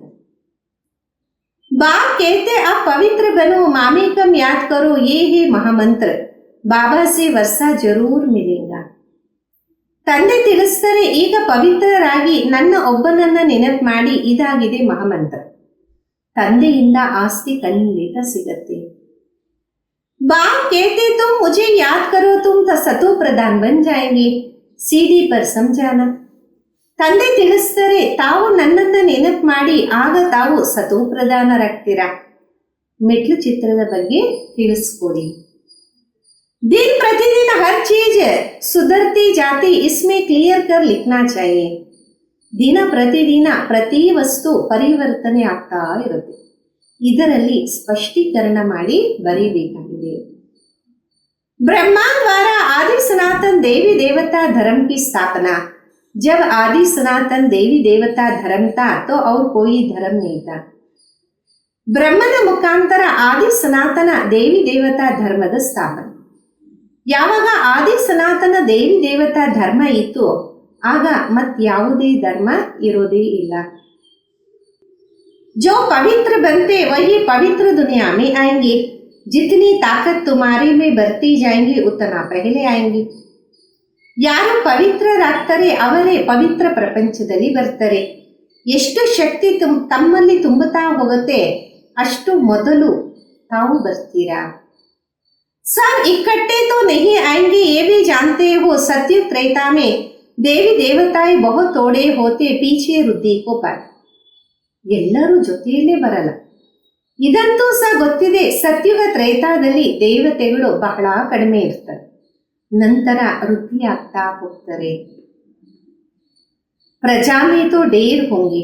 बाप कहते अब पवित्र बनो, मामी कम याद करो, ये है महामंत्र, बाबा से वर्षा जरूर मिलेगा. ತಂದೆ ತಿಳಿಸ್ತಾರೆ, ಈಗ ಪವಿತ್ರರಾಗಿ ನನ್ನ ಒಬ್ಬನನ್ನ ನೆನಪು ಮಾಡಿ, ಇದಾಗಿದೆ ಮಹಾಮಂತ್ರ, ತಂದೆಯಿಂದ ಆಸ್ತಿ ಖಂಡಿತ ಸಿಗತ್ತೆ. बाप कहते तुम मुझे याद करो, तुम सतो प्रधान बन जाएंगे, सीढ़ी पर समझाना. ತಂದೆ ತಿಳಿಸ್ತಾರೆ, ತಾವು ನನ್ನನ್ನ ನೆನಪು ಮಾಡಿ, ಆಗ ತಾವು ಸತೋ ಪ್ರಧಾನರಾಗ್ತೀರಾ. ಮೆಟ್ಲು ಚಿತ್ರದ ಬಗ್ಗೆ ತಿಳಿಸ್ಕೊಡಿ. दिन प्रतिदिन हर चीज सुधरती जाती, इसमें क्लियर कर लिखना चाहिए. ದಿನ ಪ್ರತಿದಿನ ಪ್ರತಿ ವಸ್ತು ಪರಿವರ್ತನೆ ಆಗ್ತಾ ಇರುತ್ತೆ, ಇದರಲ್ಲಿ ಸ್ಪಷ್ಟೀಕರಣ ಮಾಡಿ ಬರೀಬೇಕಾಗಿದೆ. ब्रह्मांड द्वारा आदि सनातन देवी देवता धर्म की स्थापना. जब आदि सनातन देवी देवता धर्म था तो और कोई धर्म नहीं था. ಬ್ರಹ್ಮನ ಮುಖಾಂತರ ಆದಿ ಸನಾತನ ದೇವಿ ದೇವತಾ ಧರ್ಮದ ಸ್ಥಾಪನೆ. ಯಾವಾಗ ಆದಿ ಸನಾತನ ದೇವಿ ದೇವತಾ ಧರ್ಮ ಇತ್ತು, ಆಗ ಮತ್ಯಾವುದೇ ಧರ್ಮ ಇರೋದೇ ಇಲ್ಲ. जो पवित्र बनते वही पवित्र दुनिया में आएंगे. जितनी ताकत तुम्हारे में बढ़ती जाएंगी उतना पहले आएंगे. ಯಾರು ಪವಿತ್ರರಾಗ್ತಾರೆ ಅವರೇ ಪವಿತ್ರ ಪ್ರಪಂಚದಲ್ಲಿ ಬರ್ತಾರೆ. ಎಷ್ಟು ಶಕ್ತಿ ತಮ್ಮಲ್ಲಿ ತುಂಬುತ್ತಾ ಹೋಗುತ್ತೆ, ಅಷ್ಟು ಮೊದಲು ತಾವು ಬರ್ತೀರಾ. सब इकट्ठे तो नहीं आएंगे, ये भी जानते हो. सत्युग त्रेता में देवी देवताएं बहुत थोड़े होते, पीछे वृद्धि को पार. ಎಲ್ಲರೂ ಜೊತೆಯಲ್ಲೇ ಬರಲ್ಲ, ಇದಂತೂ ಸಹ ಗೊತ್ತಿದೆ. ಸತ್ಯುಗ ತ್ರೇತಾದಲ್ಲಿ ದೇವತೆಗಳು ಬಹಳ ಕಡಿಮೆ ಇರ್ತಾರೆ, ನಂತರ ವೃದ್ಧಿ ಆಗ್ತಾ ಹೋಗ್ತಾರೆ. प्रजा में तो ढेर होंगे,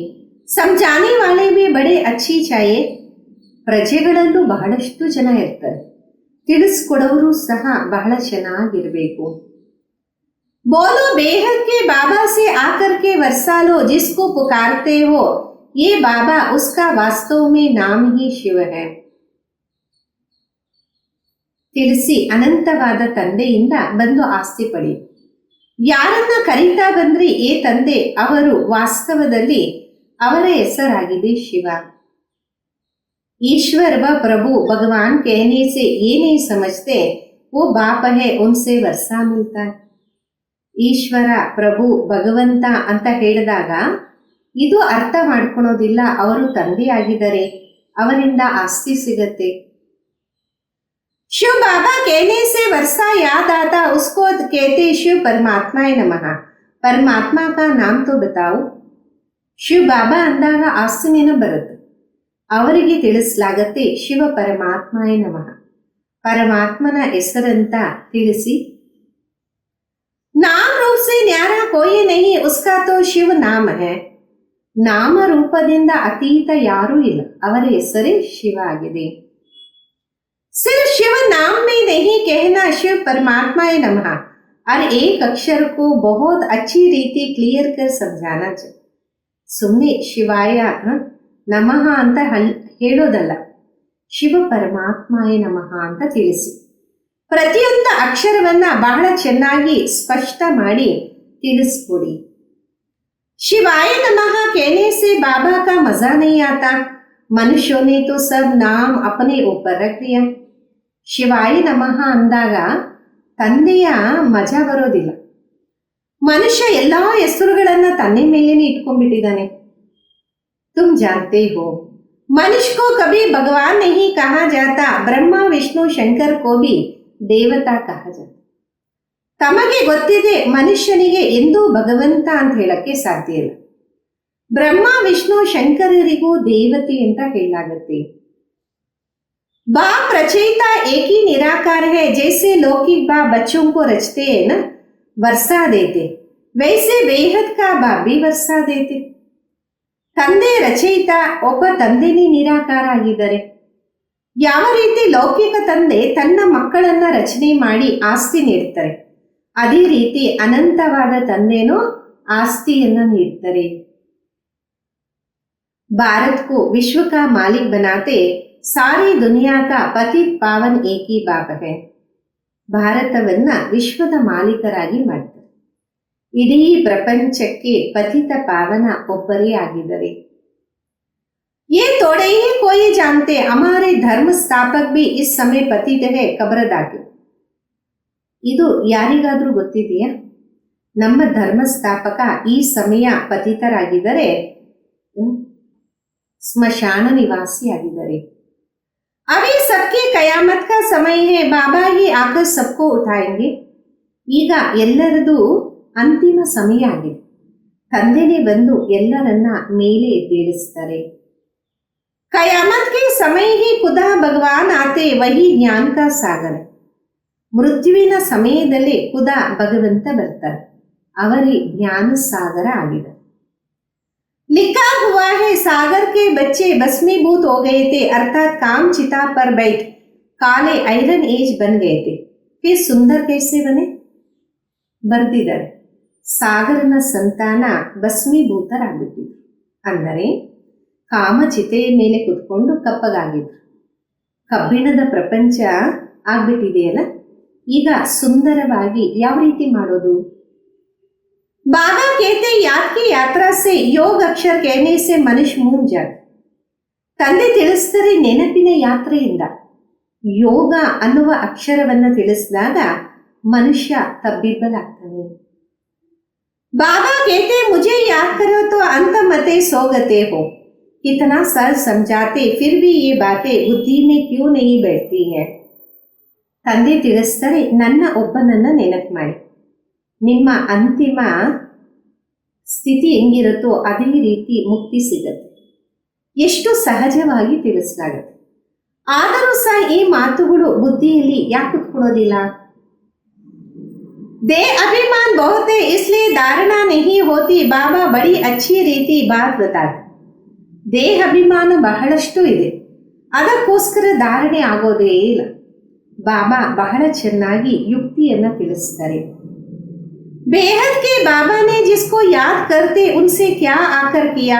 समझाने वाले भी बड़े अच्छी चाहिए. ಪ್ರಜೆಗಳಲ್ಲೂ ಬಹಳಷ್ಟು ಜನ ಇರ್ತಾರೆ, ತಿಳಿಸ್ಕೊಡೋರು ಸಹ ಬಹಳ ಚೆನ್ನಾಗಿರ್ಬೇಕು. बोलो बेहद के बाबा से आकर के वर्षा लो, जिसको पुकारते हो ये बाबा, उसका वास्तव में नाम ही शिव है. ತಿಳಿಸಿ, ಅನಂತವಾದ ತಂದೆಯಿಂದ ಬಂದು ಆಸ್ತಿ ಪಡಿ. ಯಾರನ್ನ ಕರೀತಾ ಬಂದ್ರಿ ಏ ತಂದೆ, ಅವರು ವಾಸ್ತವದಲ್ಲಿ ಅವರ ಹೆಸರಾಗಿದೆ ಶಿವ. ईश्वर व प्रभु भगवान कहने से ये नहीं समझते वो बाप है, उनसे वर्षा मिलता है. ಈಶ್ವರ ಪ್ರಭು ಭಗವಂತ ಅಂತ ಹೇಳಿದಾಗ ಇದು ಅರ್ಥ ಮಾಡ್ಕೊಳೋದಿಲ್ಲ, ಅವರು ತಂದೆಯಾಗಿದ್ದಾರೆ, ಅವರಿಂದ ಆಸ್ತಿ ಸಿಗತ್ತೆ. शिव बाबा कहने से वर्षा याद आता, उसको कहते शिव परमात्मा नमः. परमात्मा का नाम तो बताओ. ಶಿವ ಬಾಬಾ ಅಂದಾಗ ಆಸ್ತಿ ನೆನಪು ಬರುತ್ತೆ, ಅವರಿಗೆ ತಿಳಿಸಲಾಗತ್ತೆ ಶಿವ ಪರಮಾತ್ಮಾಯ ನಮಃ, ಪರಮಾತ್ಮನ ಹೆಸರಂತ ತಿಳಿಸಿ. नाम रूप से न्यारा कोई नहीं, उसका तो शिव नाम है. ನಾಮ ರೂಪದಿಂದ ಅತೀತ ಯಾರೂ ಇಲ್ಲ, ಅವರ ಹೆಸರೇ ಶಿವ ಆಗಿದೆ. सिर्फ शिव नाम में नहीं कहना शिव परमात्मा नमः, और एक अक्षर को बहुत अच्छी रीति क्लियर कर समझाना चाहिए. ಸುಮ್ಮನೆ ಶಿವಾಯ ನಮಃ ಅಂತ ಹೇಳೋದಲ್ಲ, ಶಿವ ಪರಮಾತ್ಮಾಯ ನಮಃ ಅಂತ ತಿಳಿಸಿ. ಪ್ರತಿಯೊಂದು ಅಕ್ಷರವನ್ನ ಬಹಳ ಚೆನ್ನಾಗಿ ಸ್ಪಷ್ಟ ಮಾಡಿ ತಿಳಿಸ್ಕೊಡಿ. शिवाय नमः कहने से बाबा का मजा नहीं आता. मनुष्यों ने तो सब नाम अपने ऊपर रख दिया. ಶಿವಾಯ ನಮಃ ಅಂದಾಗ ತಂದೆಯ ಮಜಾ ಬರೋದಿಲ್ಲ. ಮನುಷ್ಯ ಎಲ್ಲಾ ಹೆಸರುಗಳನ್ನ ತನ್ನೆ ಮೇಲೇನೆ ಇಟ್ಕೊಂಡ್ಬಿಟ್ಟಿದ್ದಾನೆ. तुम जानते हो मनुष्य को कभी भगवान नहीं कहा जाता, ब्रह्मा विष्णु शंकर को भी देवता कहा जाता. ತಮಗೆ ಗೊತ್ತಿದೆ, ಮನುಷ್ಯನಿಗೆ ಎಂದೂ ಭಗವಂತ ಅಂತ ಹೇಳಕ್ಕೆ ಸಾಧ್ಯ ಇಲ್ಲ. ಬ್ರಹ್ಮ ವಿಷ್ಣು ಶಂಕರರಿಗೂ ದೇವತೆ ಅಂತ ಹೇಳಲಾಗತ್ತೆ. बाप रचयिता एक ही निराकार है. जैसे लौकिक बाप बच्चों को रचते हैं ना, वर्षा देते, वैसे बेहद का बाप भी वर्षा देते. ತಂದೆ ರಚಯಿತ, ಒಬ್ಬ ತಂದೆನೇ ನಿರಾಕಾರ ಆಗಿದ್ದಾರೆ. ಯಾವ ರೀತಿ ಲೌಕಿಕ ತಂದೆ ತನ್ನ ಮಕ್ಕಳನ್ನ ರಚನೆ ಮಾಡಿ ಆಸ್ತಿ ನೀಡ್ತಾರೆ, ಅದೇ ರೀತಿ ಅನಂತವಾದ ತಂದೆನೂ ಆಸ್ತಿಯನ್ನ ನೀಡ್ತಾರೆ. भारत को विश्व का मालिक बनाते सारी दुनिया का पतित पावन एक ही बाप है. ಭಾರತವನ್ನ ವಿಶ್ವದ ಮಾಲೀಕರಾಗಿ ಮಾಡ್ತಾರೆ. ಇಡೀ ಪ್ರಪಂಚಕ್ಕೆ ಪತಿತ ಪಾವನ ಒಬ್ಬರೇ ಆಗಿದ್ದಾರೆ. ये थोड़े ही कोई जानते हमारे धर्म स्थापक भी इस समय पतित है कब्रदागे. ಇದು ಯಾರಿಗಾದ್ರೂ ಗೊತ್ತಿದೆಯಾ? ನಮ್ಮ ಧರ್ಮ ಸ್ಥಾಪಕ ಈ ಸಮಯ ಪತಿತರಾಗಿದ್ದರೆ, ಸ್ಮಶಾನ ನಿವಾಸಿಯಾಗಿದ್ದಾರೆ. अभी सबकी कयामत का समय है, बाबा ही आकर सबको उठाएंगे. ಈಗ ಎಲ್ಲರದು ಅಂತಿಮ ಸಮಯ ಆಗಿದೆ. ತಂದೆನೇ ಬಂದು ಎಲ್ಲರನ್ನ ಮೇಲೆ ಎದ್ದೇಳಿಸ್ತಾರೆ. कयामत के समय ही खुदा भगवान आते, वही ज्ञान का सागर. ಮೃತ್ಯುವಿನ ಸಮಯದಲ್ಲಿ ಖುದಾ ಭಗವಂತ ಬರ್ತಾರೆ, ಅವರೇ ಜ್ಞಾನ ಸಾಗರ ಆಗಿದೆ. लिखा हुआ है सागर के बच्चे भस्मीभूत हो गए थे, अर्थात काम चिता पर बैठ काले आयरन एज बन गए थे. फिर सुंदर कैसे बने? ಬರ್ದಿದ್ದಾರೆ, ಸಾಗರನ ಸಂತಾನ ಭಸ್ಮೀಭೂತರಾಗ್ಬಿಟ್ಟಿದ್ರು. ಅಂದರೆ ಕಾಮಚಿತೆಯ ಮೇಲೆ ಕುತ್ಕೊಂಡು ಕಪ್ಪಗಾಗಿದ್ರು. ಕಬ್ಬಿಣದ ಪ್ರಪಂಚ ಆಗ್ಬಿಟ್ಟಿದೆಯಲ್ಲ, ಈಗ ಸುಂದರವಾಗಿ ಯಾವ ರೀತಿ ಮಾಡೋದು? बाबा कहते याद की यात्रा से योग अक्षर कहने से मनुष्य मूंझ जाता. ತಂದೆ ತಿಳಿಸ್ತಾರೆ, ನೆನಪಿನ ಯಾತ್ರೆಯಿಂದ ಯೋಗ ಅನ್ನುವ ಅಕ್ಷರವನ್ನ ತಿಳಿಸಿದಾಗ ಮನುಷ್ಯ ತಬ್ಬಿಬ್ಬಲಾಗ್ತಾನೆ. बाबा कहते मुझे याद करो तो अंत मते सोगते हो. कितना सर समझाते फिर भी ये बातें बुद्धि में क्यों नहीं बैठती है. ತಂದೆ ತಿಳಿಸ್ತಾರೆ, ನನ್ನ ಒಬ್ಬನನ್ನ ನೆನಪು ಮಾಡಿ, ನಿಮ್ಮ ಅಂತಿಮ ಸ್ಥಿತಿ ಹೆಂಗಿರುತ್ತೋ ಅದೇ ರೀತಿ ಮುಕ್ತಿ ಸಿಗತ್ತೆ. ಎಷ್ಟು ಸಹಜವಾಗಿ ತಿಳಿಸಲಾಗುತ್ತೆ. ಆದರೂ ಸಹ ಈ ಮಾತುಗಳು ಬುದ್ಧಿಯಲ್ಲಿ ಯಾಕೆ ಕುತ್ಕೊಳ್ಳೋದಿಲ್ಲ? दे अभिमान बहुत है इसलिए धारणा नहीं होती. बाबा बड़ी अच्छी ರೀತಿ बात बताते. ದೇಹ ಅಭಿಮಾನ ಬಹಳಷ್ಟು ಇದೆ, ಅದಕ್ಕೋಸ್ಕರ ಧಾರಣೆ ಆಗೋದೇ ಇಲ್ಲ. ಬಾಬಾ ಬಹಳ ಚೆನ್ನಾಗಿ ಯುಕ್ತಿಯನ್ನ ತಿಳಿಸ್ತಾರೆ. बेहद के बाबा ने जिसको याद करते उनसे क्या आकर किया,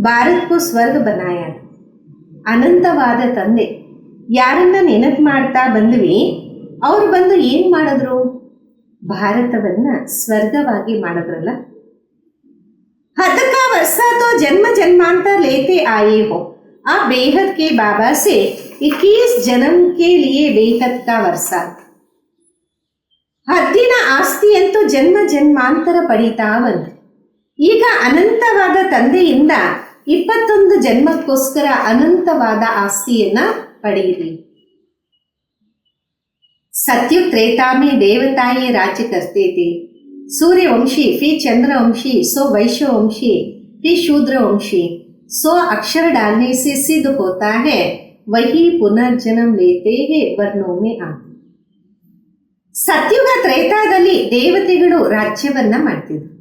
ಭಾರತ್ को ಸ್ವರ್ಗ बनाया. ಅನಂತವಾದ ತಂದೆ ಯಾರನ್ನ ನೆನಪು ಮಾಡ್ತಾ ಬಂದ್ವಿ, ಅವ್ರು ಬಂದು ಏನ್ ಮಾಡಿದ್ರು? ಭಾರತವನ್ನ ಸ್ವರ್ಗವಾಗಿ ಮಾಡಿದ್ರಲ್ಲ. हद का वर्षा तो जन्म जन्मांतर लेते आए हो. आप बेहद के बाबा से 21 जन्म के लिए बेहद का वर्षा. ಹದ್ದಿನ ಆಸ್ತಿಯಂತೂ ಜನ್ಮ ಜನ್ಮಾಂತರ ಪಡೀತಾ ಬಂದ್ರಿ. ಈಗ ಅನಂತವಾದ ತಂದೆಯಿಂದ 21 ಜನ್ಮಕ್ಕೋಸ್ಕರ ಅನಂತವಾದ ಆಸ್ತಿಯನ್ನ ಪಡೆಯಿರಿ. सत्युग त्रेता में देवताएं राज्य करते थे. सूर्यवंशी, फिर चंद्रवंशी, सो वैश्यवंशी, फिर शूद्रवंशी. 100 अक्षर डालने से सिद्ध होता है, वही पुनर्जन्म लेते हैं वर्णों में आते. ಸತ್ಯುಗ ತ್ರೇತಾದಲ್ಲಿ ದೇವತೆಗಳು ರಾಜ್ಯವನ್ನ ಮಾಡ್ತಿದ್ರು.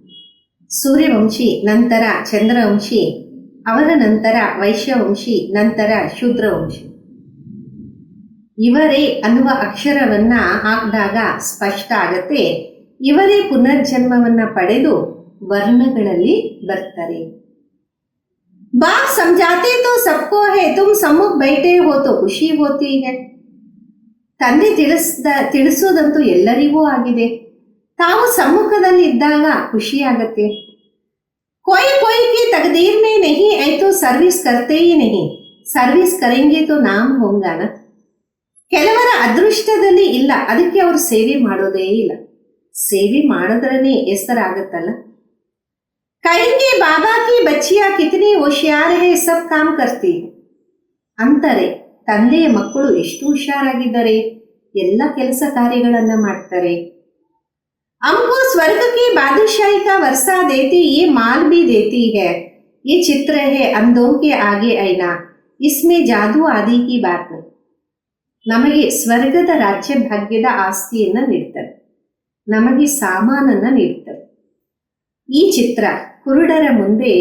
ಸೂರ್ಯವಂಶಿ, ನಂತರ ಚಂದ್ರವಂಶಿ, ಅವರ ನಂತರ ವೈಶ್ಯವಂಶಿ, ನಂತರ ಶೂದ್ರವಂಶಿ. ಇವರೇ ಅನ್ನುವ ಅಕ್ಷರವನ್ನ ಹಾಕಿದಾಗ ಸ್ಪಷ್ಟ ಆಗತ್ತೆ, ಇವರೇ ಪುನರ್ಜನ್ಮವನ್ನ ಪಡೆದು ವರ್ಣಗಳಲ್ಲಿ ಬರ್ತಾರೆ. ಬಾಪ್ ಸಮझाते तो सबको है, तुम सम्मुख बैठे हो तो खुशी होती है. ತಂದೆ ತಿಳಿಸೋದಂತೂ ಎಲ್ಲರಿಗೂ ಆಗಿದೆ, ತಾವು ಸಮ್ಮುಖದಲ್ಲಿ ಇದ್ದಾಗ ಖುಷಿ ಆಗತ್ತೆ. कोई कोई की तकदीर में नहीं है तो सर्विस करते ही नहीं, सर्विस करेंगे तो नाम होगा ना. ಕೆಲವರ ಅದೃಷ್ಟದಲ್ಲಿ ಇಲ್ಲ, ಅದಕ್ಕೆ ಅವರು ಸೇವೆ ಮಾಡೋದೇ ಇಲ್ಲ. ಸೇವೆ ಮಾಡಿದ್ರನೇ ಹೆಸರಾಗತ್ತಲ್ಲ. ಕೈಗೆ ಬಾಬಾ ಕಿ ಬಚ್ಚಿಯಾ ಕಿತನಿ ಹೋಶಿಯಾರ್ ಹೈ, ಸಬ್ ಕಾಮ್ ಕರ್ತಿ ಅಂತಾರೆ. ತಂದೆಯ ಮಕ್ಕಳು ಎಷ್ಟು ಹುಷಾರಾಗಿದ್ದಾರೆ, ಎಲ್ಲ ಕೆಲಸ ಕಾರ್ಯಗಳನ್ನ ಮಾಡ್ತಾರೆ. हमको स्वर्ग की बादशाही का वर्षा देती, ये माल भी देती है. ये चित्र है अंधों के आगे आईना, इसमें जादू आदि की बात नहीं. ನಮಗೆ ಸ್ವರ್ಗದ ರಾಜ್ಯ ಭಾಗ್ಯದ ಆಸ್ತಿಯನ್ನ ನೀಡ್ತಾರೆ, ನಮಗೆ ಸಾಮಾನನ್ನ ನೀಡ್ತಾರೆ. ಈ ಚಿತ್ರ ಕುರುಡರ ಮುಂದೆ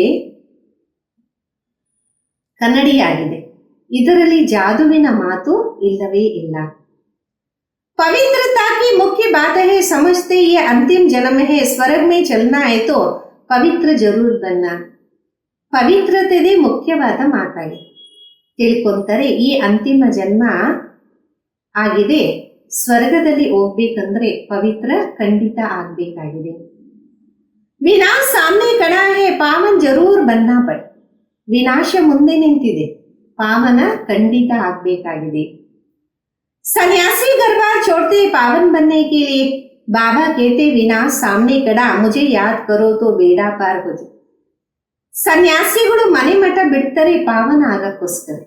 ಕನ್ನಡಿಯಾಗಿದೆ. ಇದರಲ್ಲಿ ಜಾದುವಿನ ಮಾತು ಇಲ್ಲವೇ ಇಲ್ಲ. पवित्रता की मुख्य बात है, समझते ये अंतिम जन्म है, स्वर्ग में चलना है तो पवित्र जरूर बनना. ಪವಿತ್ರತೆದೇ ಮುಖ್ಯವಾದ ಮಾತಾಗಿದೆ. ತಿಳ್ಕೊಂತಾರೆ ಈ ಅಂತಿಮ ಜನ್ಮ ಆಗಿದೆ, ಸ್ವರ್ಗದಲ್ಲಿ ಹೋಗ್ಬೇಕಂದ್ರೆ ಪವಿತ್ರ ಖಂಡಿತ ಆಗ್ಬೇಕಾಗಿದೆ. ವಿನಾಶ ಸಾಮನೆ ಕಡಾ ಹೇ, ಪಾವನ್ ಜರೂರ್ ಬನ್ನ ಪಡ್. ವಿನಾಶ ಮುಂದೆ ನಿಂತಿದೆ, ಪಾವನ ಖಂಡಿತ ಆಗ್ಬೇಕಾಗಿದೆ. सन्यासी घर बार छोड़ते पावन बनने के लिए, बाबा कहते विनाश सामने खड़ा, मुझे याद करो तो बेड़ा पार हो जाए. ಸನ್ಯಾಸಿಗಳು ಮನೆ ಮಠ ಬಿಡ್ತಾರೆ ಪಾವನ ಆಗಕ್ಕೋಸ್ಕರ.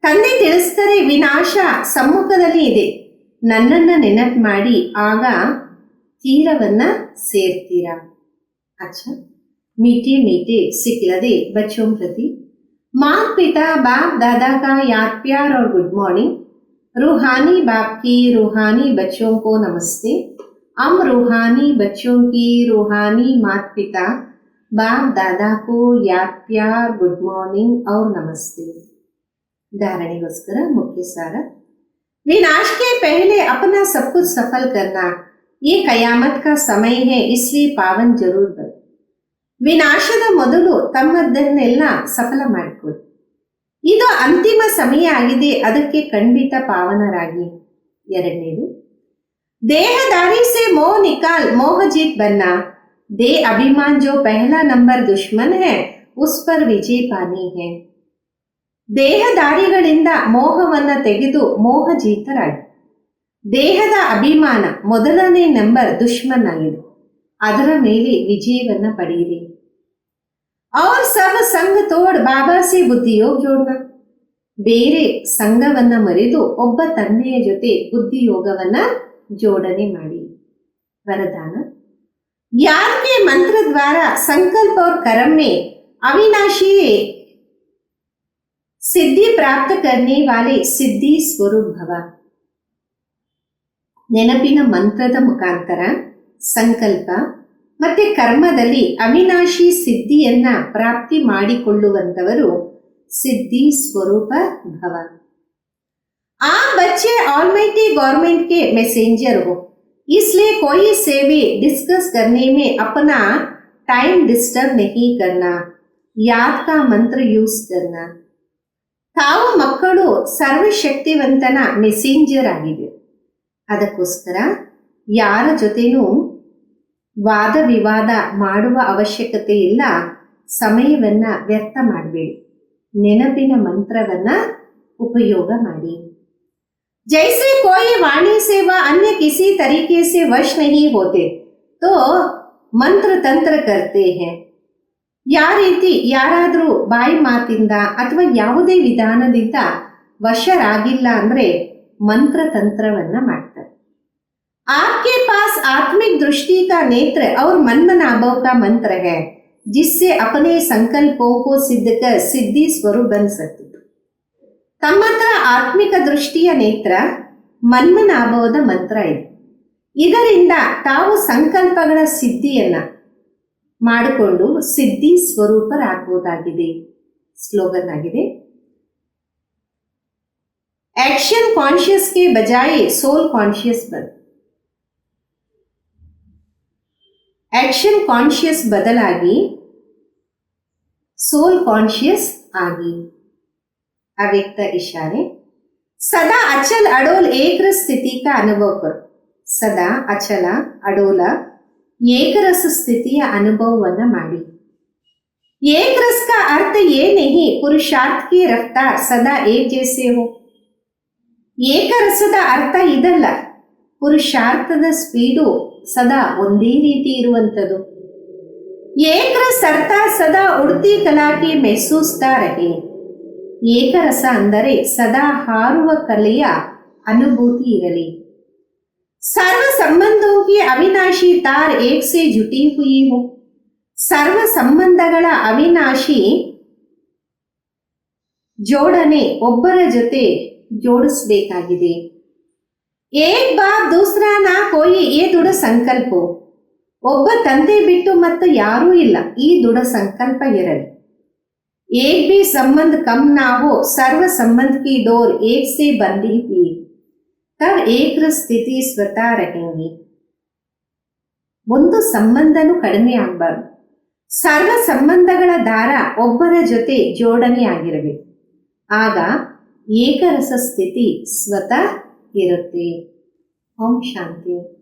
ತಂದೆ ತಿಳಿಸ್ತಾರೆ ವಿನಾಶ ಸಮ್ಮುಖದಲ್ಲಿ ಇದೆ, ನನ್ನನ್ನ ನೆನಪು ಮಾಡಿ ಆಗ ತೀರವನ್ನ ಸೇರ್ತೀರಾ. अच्छा, मीठे मीठे सिखलदे बच्चों प्रति माँ पिता बाप दादा का याद प्यार और गुड मॉर्निंग. रूहानी बाप की रूहानी बच्चों को नमस्ते. हम रूहानी बच्चों की रूहानी माता पिता बाप दादा को याद प्यार गुड मॉर्निंग और नमस्ते. धारणेಗೋಸ್ಕರ मुख्य सार, विनाश के पहले अपना सब कुछ सफल करना, ये कयामत का समय है, इसलिए पावन जरूर बन. ವಿನಾಶದ ಮೊದಲು ತಮ್ಮದನ್ನೆಲ್ಲ ಸಫಲ ಮಾಡಿಕೊಳ್ಳಿ, ಇದು ಅಂತಿಮ ಸಮಯ ಆಗಿದೆ, ಅದಕ್ಕೆ ಖಂಡಿತ ಪಾವನರಾಗಿ. ಎರಡನೇದು, देहदारी से मोह निकाल, मोह जीत बनना. देह अभिमान जो पहला नंबर दुश्मन है, उस पर विजय पानी है. ದೇಹದಾರಿಗಳಿಂದ ಮೋಹವನ್ನ ತೆಗೆದು ಮೋಹ ಜೀತರಾಗಿ. ದೇಹದ ಅಭಿಮಾನ ಮೊದಲನೇ ನಂಬರ್ ದುಶ್ಮನ್ ಆಗಿದೆ, ಅದರ ಮೇಲೆ ವಿಜಯವನ್ನ ಪಡೆಯಿರಿ. और सब संग तोड़ बाबा से बुद्धियोग जोड़ना. ಬೇರೆ ಸಂಘವನ್ನ ಮರೆದು ಒಬ್ಬ ತಂದೆಯ ಜೊತೆ ಬುದ್ಧಿಯೋಗವನ್ನ ಜೋಡಣೆ ಮಾಡಿ. वरदान, याद के मंत्र द्वारा संकल्प और कर्म में अविनाशी सिद्धि प्राप्त करने वाले सिद्धि स्वरूप भव. ನೆನಪಿನ ಮಂತ್ರದ ಮುಖಾಂತರ ಸಂಕಲ್ಪ ಮತ್ತೆ ಕರ್ಮದಲ್ಲಿ ಅವಿನಾಶಿ ಸಿದ್ಧಿಯನ್ನ ಪ್ರಾಪ್ತಿ ಮಾಡಿಕೊಳ್ಳುವಂತವರು सिद्धि स्वरूप भव. आप बच्चे ऑलमाइटी गवर्नमेंट के मैसेंजर हो, इसलिए कोई से भी डिस्कस करने में अपना टाइम डिस्टर्ब नहीं करना, याद का मंत्र यूज करना. ತಾವು ಮಕ್ಕಳು ಸರ್ವಶಕ್ತಿವಂತನ ಮೆಸೆಂಜರ್ ಆಗಿದೆ, ಅದಕ್ಕೋಸ್ಕರ ಯಾರ ಜೊತೆನೂ ವಾದ ವಿವಾದ ಮಾಡುವ ಅವಶ್ಯಕತೆ ಇಲ್ಲ, ಸಮಯವನ್ನ ವ್ಯರ್ಥ ಮಾಡಬೇಡಿ, ನೆನಪಿನ ಮಂತ್ರವನ್ನ ಉಪಯೋಗ ಮಾಡಿ. जैसे कोई वाणी से व अन्य किसी तरीके से वश नहीं होते तो मंत्र तंत्र करते हैं. ಯಾವ ರೀತಿ ಯಾರಾದರೂ ಬಾಯಿ ಮಾತಿಂದ ಅಥವಾ ಯಾವುದೇ ವಿಧಾನದಿಂದ ವಶರಾಗಿಲ್ಲ ಅಂದ್ರೆ ಮಂತ್ರ ತಂತ್ರವನ್ನ ಮಾಡ್ತಾರೆ. आपके पास आत्मिक दृष्टि का नेत्र और मनमनाभव का मंत्र है, जिससे अपने संकल्पों को सिद्ध कर सिद्धि स्वरूप बन सकते. ತಮ್ಮ ಹತ್ರ ಆತ್ಮಿಕ ದೃಷ್ಟಿಯ ನೇತ್ರ ಮನ್ಮನಾಭವದ ಮಂತ್ರ ಇದೆ, ಇದರಿಂದ ತಾವು ಸಂಕಲ್ಪಗಳ ಸಿದ್ಧಿಯನ್ನ ಮಾಡಿಕೊಂಡು ಸಿದ್ಧಿ ಸ್ವರೂಪರಾಗುವುದಾಗಿದೆ. ಸ್ಲೋಗನ್ ಆಗಿದೆ, ಆಕ್ಷನ್ ಕಾನ್ಶಿಯಸ್ ಕೆ ಬಜಾಯೆ ಸೋಲ್ ಕಾನ್ಶಿಯಸ್ ಬನ್. ಆಕ್ಷನ್ ಕಾನ್ಶಿಯಸ್ ಬದಲಾಗಿ सोल कॉन्शियस आगी. अव्यक्त इशारे, सदा अचल अडोल एक रस स्थिति का अनुभव करो. सदा अचल अडोल एक रस स्थितिಯ ಅನುಭವವನ್ನು ಮಾಡಿ. एक रस का अर्थ ये नहीं पुरुषार्थ की रफ्तार सदा एक जैसे हो. ಏಕರಸದ ಅರ್ಥ ಇದಲ್ಲ ಪುರುಷಾರ್ಥದ ಸ್ಪೀಡು ಸದಾ ಒಂದೇ ರೀತಿ ಇರುವಂಥದ್ದು. एक रस अर्थ सदा उड़ती कला की महसूसता रहे. ಏಕರಸ ಅಂದರೆ ಸದಾ ಹಾರುವ ಕಲೆಯ ಅನುಭೂತಿ ಇರಲಿ. सर्व संबंधों की अविनाशी तार एक से जुटी हुई हो. सर्व ಸಂಬಂಧಗಳ ಅವಿನಾಶಿ ಜೋಡಣೆ ಒಬ್ಬರ ಜೊತೆ ಜೋಡಿಸಬೇಕಾಗಿದೆ. एक बाप दूसरा ना कोई ये दೃಢ ಸಂಕಲ್ಪ. ಒಬ್ಬ ತಂದೆ ಬಿಟ್ಟು ಮತ್ತು ಯಾರೂ ಇಲ್ಲ, ಈ ದೃಢ ಸಂಕಲ್ಪ ಇರಲಿ. एक भी संबंध कम ना हो, सर्व संबंध की डोर एक से बंधी हुई, तब एक ಸ್ಥಿತಿ ಸ್ವತಃ रहेंगी. ಒಂದು ಸಂಬಂಧನೂ ಕಡಿಮೆ ಆಗಬಾರ್ದು. ಸರ್ವ ಸಂಬಂಧಗಳ ದಾರ ಒಬ್ಬರ ಜೊತೆ ಜೋಡಣೆಯಾಗಿರಬೇಕು. ಆಗ ಏಕರಸ ಸ್ಥಿತಿ ಸ್ವತಃ ಇರುತ್ತೆ. ಓಂ ಶಾಂತಿ.